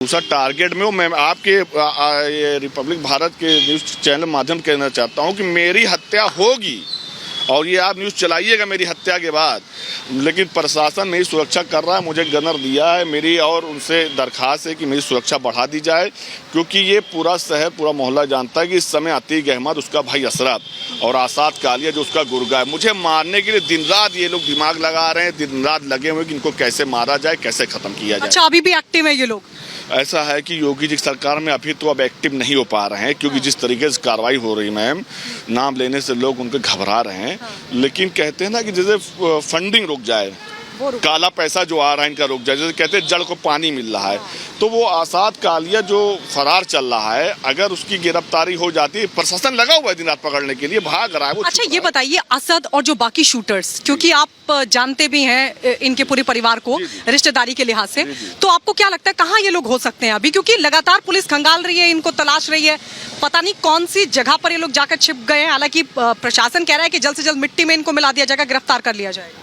दूसरा टारगेट में मैं आपके ये रिपब्लिक भारत के न्यूज़ चैनल माध्यम कहना चाहता हूं कि मेरी हत्या होगी और ये आप न्यूज़ चलाइएगा मेरी हत्या के बाद, लेकिन प्रशासन मेरी सुरक्षा कर रहा है, मुझे गनर दिया है मेरी, और उनसे दरख्वास्त है कि मेरी सुरक्षा बढ़ा दी जाए, क्योंकि ये पूरा शहर पूरा मोहल्ला जानता है कि इस समय अतीक अहमद, उसका भाई अशरफ और आसाद कालिया जो उसका गुर्गा है, मुझे मारने के लिए दिन रात ये लोग दिमाग लगा रहे हैं, दिन रात लगे हुए कि इनको कैसे मारा जाए, कैसे खत्म किया जाए। अच्छा, अभी भी एक्टिव है ये लोग? ऐसा है कि योगी जी की सरकार में अभी तो अब एक्टिव नहीं हो पा रहे हैं, क्योंकि जिस तरीके से कार्रवाई हो रही मैम, नाम लेने से लोग उनके घबरा रहे हैं। लेकिन कहते हैं ना कि जैसे फंडिंग रुक जाए, काला पैसा जो आ रहा है इनका रुक जाए, जैसे कहते हैं जड़ को पानी मिल रहा है, तो वो आसाद कालिया जो फरार चल रहा है, अगर उसकी गिरफ्तारी हो जाती है, प्रशासन लगा हुआ है दिन रात पकड़ने के लिए, भाग रहा है वो। अच्छा, ये बताइए असद और जो बाकी शूटर्स, क्योंकि आप जानते भी हैं इनके पूरे परिवार को रिश्तेदारी के लिहाज से, तो आपको क्या लगता है कहाँ ये लोग हो सकते हैं अभी? क्योंकि लगातार पुलिस खंगाल रही है, इनको तलाश रही है, पता नहीं कौन सी जगह पर ये लोग जाकर छिप गए हैं। हालांकि प्रशासन कह रहा है कि जल्द से जल्द मिट्टी में इनको मिला दिया जाएगा, गिरफ्तार कर लिया जाएगा।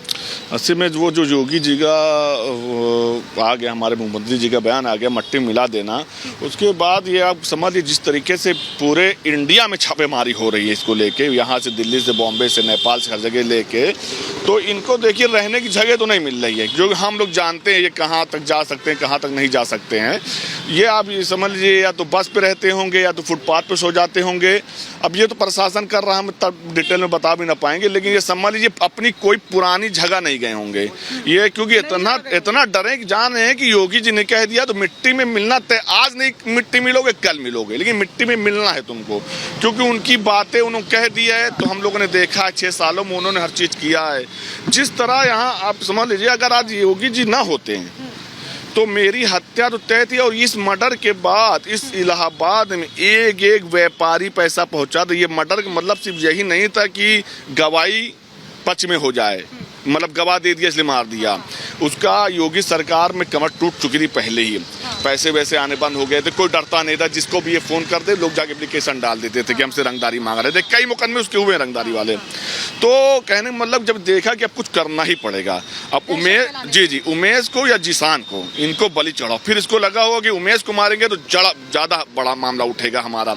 अस्सी में वो जो योगी जी का आ गया, हमारे मुख्यमंत्री जी का बयान आ गया, मट्टी मिला देना, उसके बाद ये आप समझिए जिस तरीके से पूरे इंडिया में छापेमारी हो रही है इसको लेके, यहाँ से दिल्ली से बॉम्बे से नेपाल से हर जगह लेके, तो इनको देखिए रहने की जगह तो नहीं मिल रही है, जो हम लोग जानते हैं ये कहाँ तक जा सकते हैं, कहाँ तक नहीं जा सकते हैं। ये आप ये समझ लीजिए या तो बस पे रहते होंगे या तो फुटपाथ पे सो जाते होंगे। अब ये तो प्रशासन कर रहा है, हम तब डिटेल में बता भी ना पाएंगे, लेकिन ये समझ लीजिए अपनी कोई पुरानी जगह नहीं गए होंगे ये, क्योंकि इतना डरे कि जान रहे हैं कि योगी जी ने कह दिया तो मिट्टी में मिलना तय, आज नहीं मिट्टी मिलोगे कल मिलोगे, लेकिन मिट्टी में मिलना है तुमको, क्योंकि उनकी बातें उन्होंने कह दी है, तो हम लोगों ने देखा है 6 सालों में उन्होंने हर चीज किया है। जिस तरह यहाँ आप समझ लीजिए अगर आज योगी जी ना होते हैं तो मेरी हत्या तो तय थी, और इस मर्डर के बाद इस इलाहाबाद में एक व्यापारी पैसा पहुंचा। तो ये मर्डर का मतलब सिर्फ यही नहीं था कि गवाही पक्ष में हो जाए, मतलब गवाह दे दिया इसलिए मार दिया, उसका योगी सरकार में कमर टूट चुकी थी पहले ही, पैसे वैसे आने बंद हो गए थे, कोई डरता नहीं था, जिसको भी ये फोन कर दे लोग जाके एप्लीकेशन डाल देते थे कि हमसे रंगदारी मांग रहे थे, कई मुकदमे उसके हुए रंगदारी वाले। तो कहने मतलब जब देखा कि अब कुछ करना ही पड़ेगा, अब उमेश को या जिसान को इनको बलि चढ़ाओ, फिर इसको लगा होगा कि उमेश को मारेंगे तो ज्यादा बड़ा मामला उठेगा हमारा,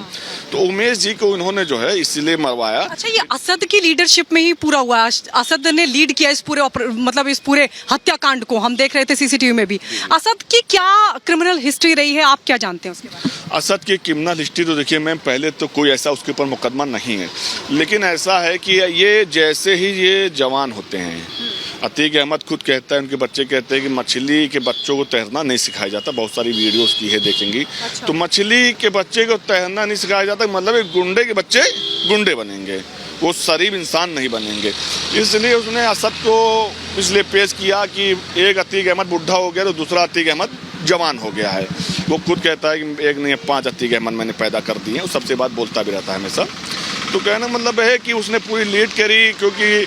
तो उमेश जी को इन्होंने जो है इसलिए मरवाया। अच्छा, ये असद की लीडरशिप में ही पूरा हुआ, असद ने लीड किया इस पूरे मतलब इस पूरे हत्याकांड को, हम देख रहे थे सीसीटीवी में भी। असद की क्या क्रिमिनल हिस्ट्री रही है, आप क्या जानते हैं उसके बारे में? असद की क्रिमिनल हिस्ट्री तो देखिए मैम, पहले तो कोई ऐसा उसके ऊपर मुकदमा नहीं है, लेकिन ऐसा है कि ये जैसे ही ये जवान होते हैं, अतीक अहमद खुद कहता है, उनके बच्चे कहते हैं कि मछली के बच्चों को तैरना नहीं सिखाया जाता, बहुत सारी वीडियोस की है देखेंगी। अच्छा। तो मछली के बच्चे को तैरना नहीं सिखाया जाता, मतलब एक गुंडे के बच्चे गुंडे बनेंगे, वो शरीफ इंसान नहीं बनेंगे, इसलिए उसने असद को इसलिए पेश किया कि एक अतीक अहमद बुढ़ा हो गया तो दूसरा अतीक अहमद जवान हो गया है। वो खुद कहता है कि एक नहीं 5 अतीक अहमद मैंने पैदा कर दिए हैं, वो सबसे बात बोलता भी रहता है हमेशा। तो कहना मतलब है कि उसने पूरी लीड करी, क्योंकि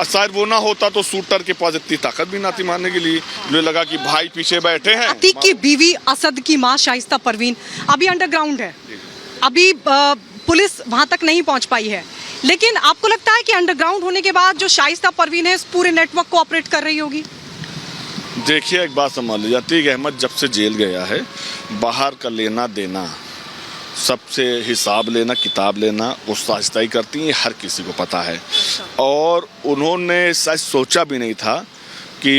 शायद वो ना होता तो शूटर के पास इतनी ताकत भी ना थी मारने के लिए, जो लगा कि भाई पीछे बैठे हैं। अतीक की बीवी असद की मां शाइस्ता परवीन अभी अंडरग्राउंड है, अभी पुलिस वहां तक नहीं पहुंच पाई है, लेकिन आपको लगता है कि अंडरग्राउंड होने के बाद जो शाइस्ता परवीन है इस पूरे नेटवर्क को ऑपरेट कर रही होगी? देखिए एक बात समझ लीजिए, अतीक अहमद जब से जेल गया है, बाहर का लेना देना, सबसे हिसाब लेना, किताब लेना, वो शाइस्ता ही करती है, हर किसी को पता है। और उन्होंने शायद सोचा भी नहीं था कि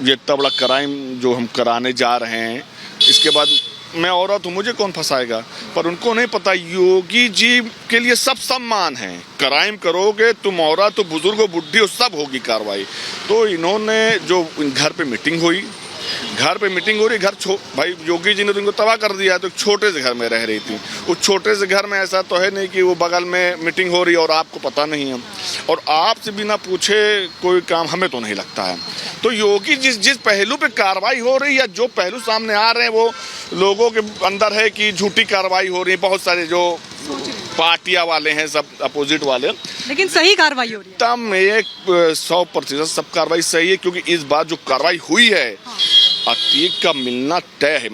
ये इतना बड़ा क्राइम जो हम कराने जा रहे हैं, इसके बाद मैं औरत हूँ मुझे कौन फंसाएगा, पर उनको नहीं पता योगी जी के लिए सब सम्मान है, क्राइम करोगे तुम औरत हो, बुजुर्ग हो, बुढ़ी हो, सब होगी कार्रवाई। तो इन्होंने जो घर पे मीटिंग हुई, घर पे मीटिंग हो रही, घर भाई योगी जी ने तो इनको तबाह कर दिया, तो एक छोटे से घर में रह रही थी, उस छोटे से घर में ऐसा तो है नहीं कि वो बगल में मीटिंग हो रही है और आपको पता नहीं है, और आपसे बिना पूछे कोई काम हमें तो नहीं लगता है। तो योगी जिस पहलू पे कार्रवाई हो रही है, जो पहलू सामने आ रहे हैं, वो लोगों के अंदर है कि झूठी कार्रवाई हो रही है, बहुत सारे जो पार्टियां वाले हैं सब अपोजिट वाले, लेकिन सही कार्रवाई हो रही है। तब 100% सब कार्रवाई सही है, क्योंकि इस बार जो कार्रवाई हुई है, अतीक का मिलना तय है।